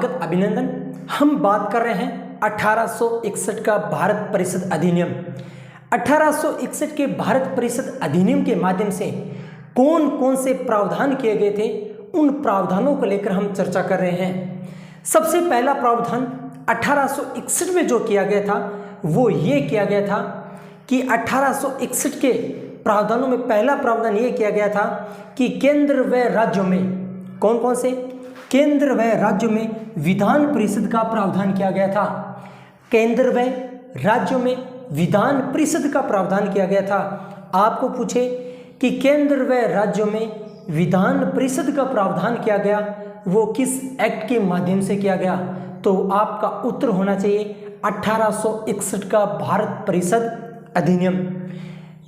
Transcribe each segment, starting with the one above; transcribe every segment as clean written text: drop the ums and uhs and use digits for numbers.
स्वागत अभिनंदन। हम बात कर रहे हैं 1861 का भारत परिषद अधिनियम। 1861 के भारत परिषद अधिनियम के माध्यम से कौन कौन से प्रावधान किए गए थे, उन प्रावधानों को लेकर हम चर्चा कर रहे हैं। सबसे पहला प्रावधान 1861 में जो किया गया था वो ये किया गया था कि 1861 के प्रावधानों में पहला प्रावधान ये किया गया था कि केंद्र व राज्यों में, कौन कौन से, केंद्र व राज्यों में विधान परिषद का प्रावधान किया गया था। केंद्र व राज्यों में विधान परिषद का प्रावधान किया गया था। आपको पूछे कि केंद्र व राज्यों में विधान परिषद का प्रावधान किया गया, वो किस एक्ट के माध्यम से किया गया, तो आपका उत्तर होना चाहिए 1861 का भारत परिषद अधिनियम।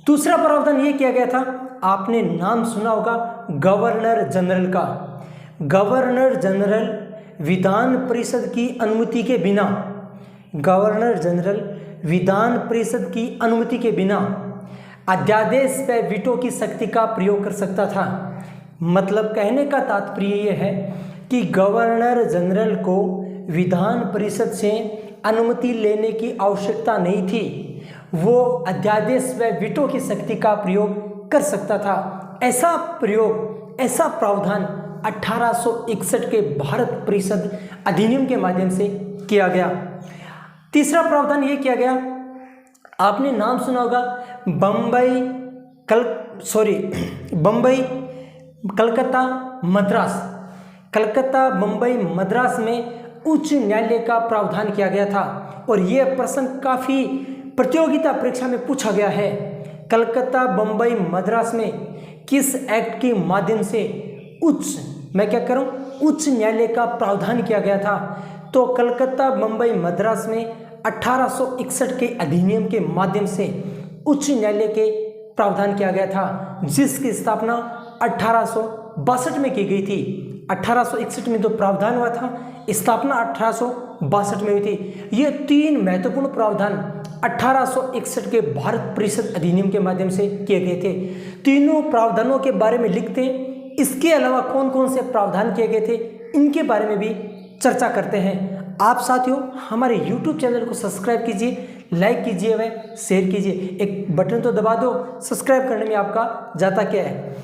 दूसरा प्रावधान ये किया गया था, आपने नाम सुना होगा गवर्नर जनरल का। गवर्नर जनरल विधान परिषद की अनुमति के बिना, गवर्नर जनरल विधान परिषद की अनुमति के बिना अध्यादेश व वीटो की शक्ति का प्रयोग कर सकता था। मतलब कहने का तात्पर्य यह है कि गवर्नर जनरल को विधान परिषद से अनुमति लेने की आवश्यकता नहीं थी, वो अध्यादेश व वीटो की शक्ति का प्रयोग कर सकता था। ऐसा प्रयोग, ऐसा प्रावधान 1861 के भारत परिषद अधिनियम के माध्यम से किया गया। तीसरा प्रावधान ये किया गया, आपने नाम सुना होगा बम्बई कलकत्ता मद्रास। कलकत्ता बम्बई मद्रास में उच्च न्यायालय का प्रावधान किया गया था और यह प्रश्न काफ़ी प्रतियोगिता परीक्षा में पूछा गया है। कलकत्ता बम्बई मद्रास में किस एक्ट के माध्यम से उच्च न्यायालय का प्रावधान किया गया था, तो कलकत्ता बम्बई मद्रास में 1861 के अधिनियम के माध्यम से उच्च न्यायालय के प्रावधान किया गया था, जिसकी स्थापना 1862 में की गई थी। 1861 में तो प्रावधान हुआ था, स्थापना 1862 में हुई थी। ये तीन महत्वपूर्ण प्रावधान 1861 के भारत परिषद अधिनियम के माध्यम से किए गए थे। तीनों प्रावधानों के बारे में लिखते हैं, इसके अलावा कौन कौन से प्रावधान किए गए थे इनके बारे में भी चर्चा करते हैं। आप साथियों हमारे YouTube चैनल को सब्सक्राइब कीजिए, लाइक कीजिए व शेयर कीजिए। एक बटन तो दबा दो, सब्सक्राइब करने में आपका जाता क्या है।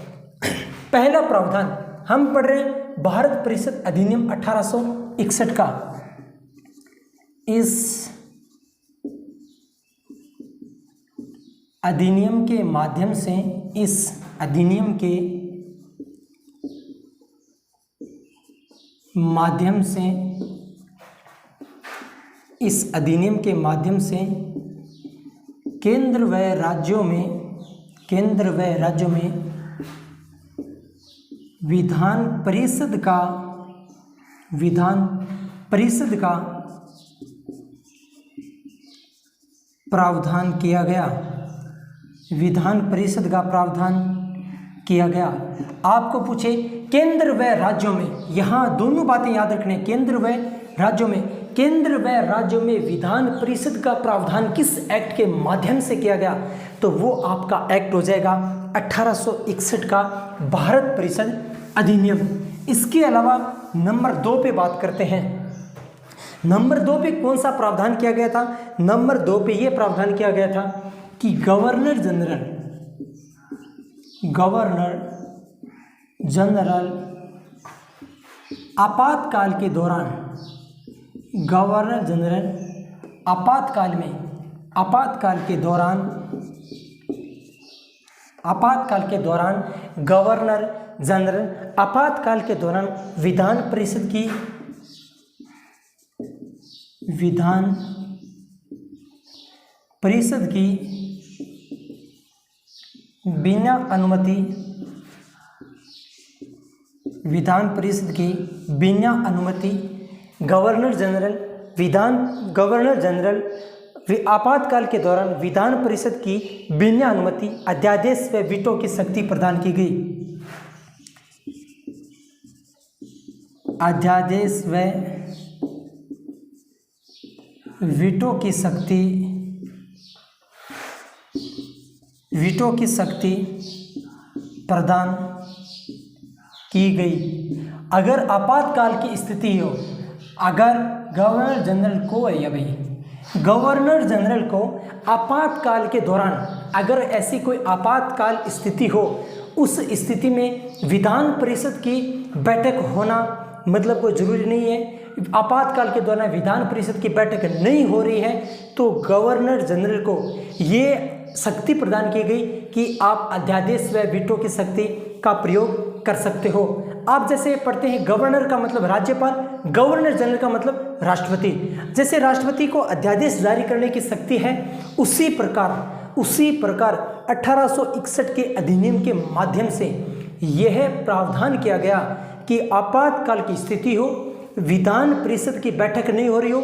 पहला प्रावधान हम पढ़ रहे हैं भारत परिषद अधिनियम 1861 का। इस अधिनियम के माध्यम से, इस अधिनियम के माध्यम से, इस अधिनियम के माध्यम से केंद्र व राज्यों में विधान परिषद का प्रावधान किया गया। विधान परिषद का प्रावधान किया गया। आपको पूछे केंद्र व राज्यों में, यहाँ दोनों बातें याद रखने, केंद्र व राज्यों में विधान परिषद का प्रावधान किस एक्ट के माध्यम से किया गया, तो वो आपका एक्ट हो जाएगा 1861 का भारत परिषद अधिनियम। इसके अलावा नंबर 2 पे बात करते हैं। नंबर 2 पे कौन सा प्रावधान किया गया था? नंबर 2 पे ये प्रावधान किया गया था कि गवर्नर जनरल आपातकाल के दौरान विधान परिषद की बिना अनुमति गवर्नर जनरल आपातकाल के दौरान विधान परिषद की बिना अनुमति अध्यादेश व वीटो की शक्ति प्रदान की गई। अध्यादेश व वीटो की शक्ति प्रदान की गई। अगर आपातकाल की स्थिति हो, अगर गवर्नर जनरल को या भाई गवर्नर जनरल को आपातकाल के दौरान अगर ऐसी कोई आपातकाल स्थिति हो, उस स्थिति में विधान परिषद की बैठक होना मतलब कोई ज़रूरी नहीं है। आपातकाल के दौरान विधान परिषद की बैठक नहीं हो रही है तो गवर्नर जनरल को ये शक्ति प्रदान की गई कि आप अध्यादेश व वीटो की शक्ति का प्रयोग कर सकते हो। आप जैसे पढ़ते हैं गवर्नर का मतलब राज्यपाल, गवर्नर जनरल का मतलब राष्ट्रपति। जैसे राष्ट्रपति को अध्यादेश जारी करने की शक्ति है, उसी प्रकार 1861 के अधिनियम के माध्यम से यह प्रावधान किया गया कि आपातकाल की स्थिति हो, विधान परिषद की बैठक नहीं हो रही हो,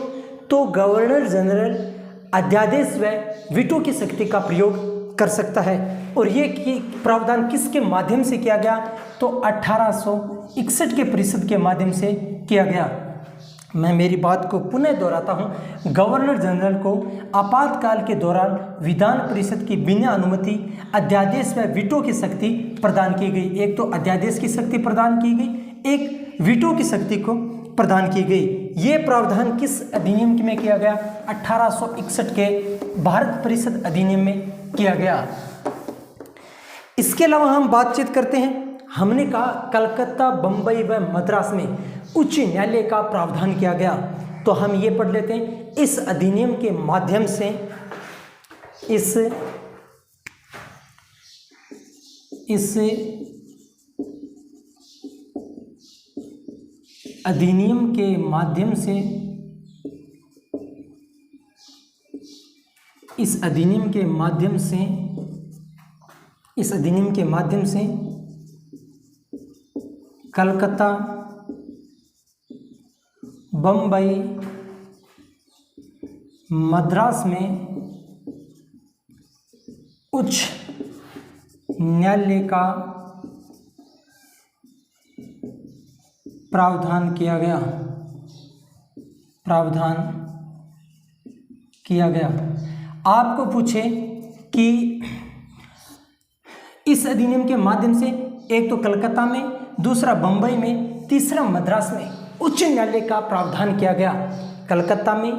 तो गवर्नर जनरल अध्यादेश व वीटो की शक्ति का प्रयोग कर सकता है। और ये प्रावधान किसके माध्यम से किया गया, तो 1861 के परिषद के माध्यम से किया गया। मैं मेरी बात को पुनः दोहराता हूँ। गवर्नर जनरल को आपातकाल के दौरान विधान परिषद की बिना अनुमति अध्यादेश व वीटो की शक्ति प्रदान की गई। एक तो अध्यादेश की शक्ति प्रदान की गई, एक वीटो की शक्ति को प्रदान की गई। ये प्रावधान किस अधिनियम में किया गया, 1861 के भारत परिषद अधिनियम में किया गया। इसके अलावा हम बातचीत करते हैं। हमने कहा कलकत्ता, बंबई व मद्रास में उच्च न्यायालय का प्रावधान किया गया, तो हम ये पढ़ लेते हैं। इस अधिनियम के माध्यम से इस अधिनियम के माध्यम से इस अधिनियम के माध्यम से कलकत्ता, बम्बई, मद्रास में उच्च न्यायालय का प्रावधान किया गया। आपको पूछे कि इस अधिनियम के माध्यम से एक तो कलकत्ता में, दूसरा बंबई में, तीसरा मद्रास में उच्च न्यायालय का प्रावधान किया गया। कलकत्ता में,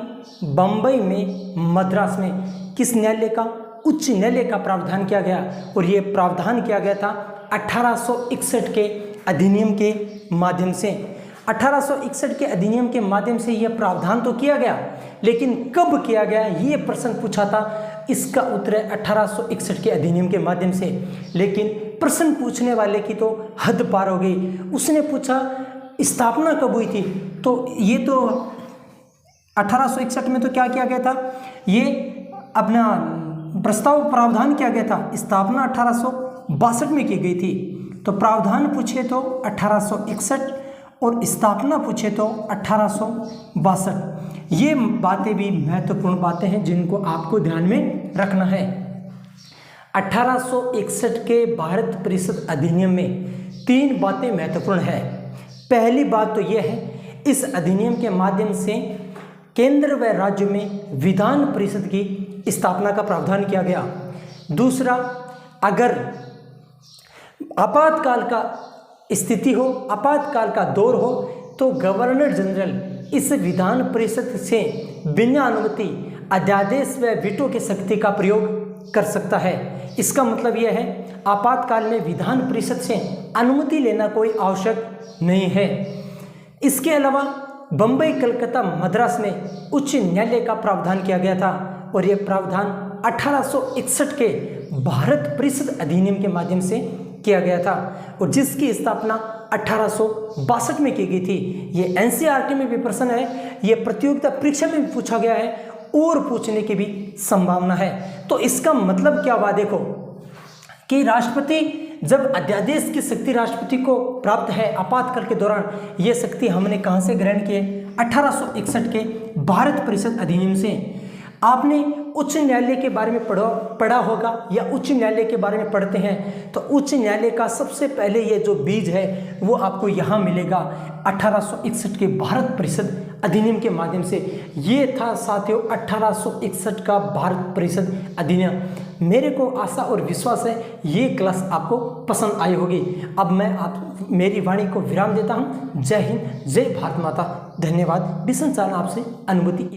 बंबई में, मद्रास में किस न्यायालय का, उच्च न्यायालय का प्रावधान किया गया। और ये प्रावधान किया गया था 1861 के अधिनियम के माध्यम से। 1861 के अधिनियम के माध्यम से यह प्रावधान तो किया गया, लेकिन कब किया गया ये प्रश्न पूछा था। इसका उत्तर है 1861 के अधिनियम के माध्यम से। लेकिन प्रश्न पूछने वाले की तो हद पार हो गई। उसने पूछा स्थापना कब हुई थी, तो ये तो 1861 में तो क्या किया गया था, ये अपना प्रस्ताव प्रावधान किया गया था। स्थापना 1862 में की गई थी। तो प्रावधान पूछे तो 1861 और स्थापना पूछे तो 1862। ये बातें भी महत्वपूर्ण बातें हैं जिनको आपको ध्यान में रखना है। 1861 के भारत परिषद अधिनियम में 3 बातें महत्वपूर्ण है। पहली बात तो यह है, इस अधिनियम के माध्यम से केंद्र व राज्य में विधान परिषद की स्थापना का प्रावधान किया गया। दूसरा, अगर आपातकाल का स्थिति हो, आपातकाल का दौर हो, तो गवर्नर जनरल इस विधान परिषद से बिना अनुमति अध्यादेश व वीटो की शक्ति का प्रयोग कर सकता है। इसका मतलब यह है, आपातकाल में विधान परिषद से अनुमति लेना कोई आवश्यक नहीं है। इसके अलावा बंबई, कलकत्ता, मद्रास में उच्च न्यायालय का प्रावधान किया गया था और यह प्रावधान 1861 के भारत परिषद अधिनियम के माध्यम से किया गया था और जिसकी स्थापना 1862 में की गई थी। ये एनसीईआरटी में भी प्रश्न है, ये प्रतियोगिता परीक्षा में भी पूछा गया है और पूछने की भी संभावना है। तो इसका मतलब क्या हुआ, देखो कि राष्ट्रपति जब अध्यादेश की शक्ति राष्ट्रपति को प्राप्त है आपातकाल के दौरान, ये शक्ति हमने कहाँ से ग्रहण की है, 1861 के भारत परिषद अधिनियम से। आपने उच्च न्यायालय के बारे में पढ़ा होगा या उच्च न्यायालय के बारे में पढ़ते हैं तो उच्च न्यायालय का सबसे पहले ये जो बीज है वो आपको यहाँ मिलेगा 1861 के भारत परिषद अधिनियम के माध्यम से। ये था साथियों 1861 का भारत परिषद अधिनियम। मेरे को आशा और विश्वास है ये क्लास आपको पसंद आई होगी। अब मैं मेरी वाणी को विराम देता हूँ। जय हिंद, जय भारत माता। धन्यवाद। विष्णु चाहना आपसे अनुमति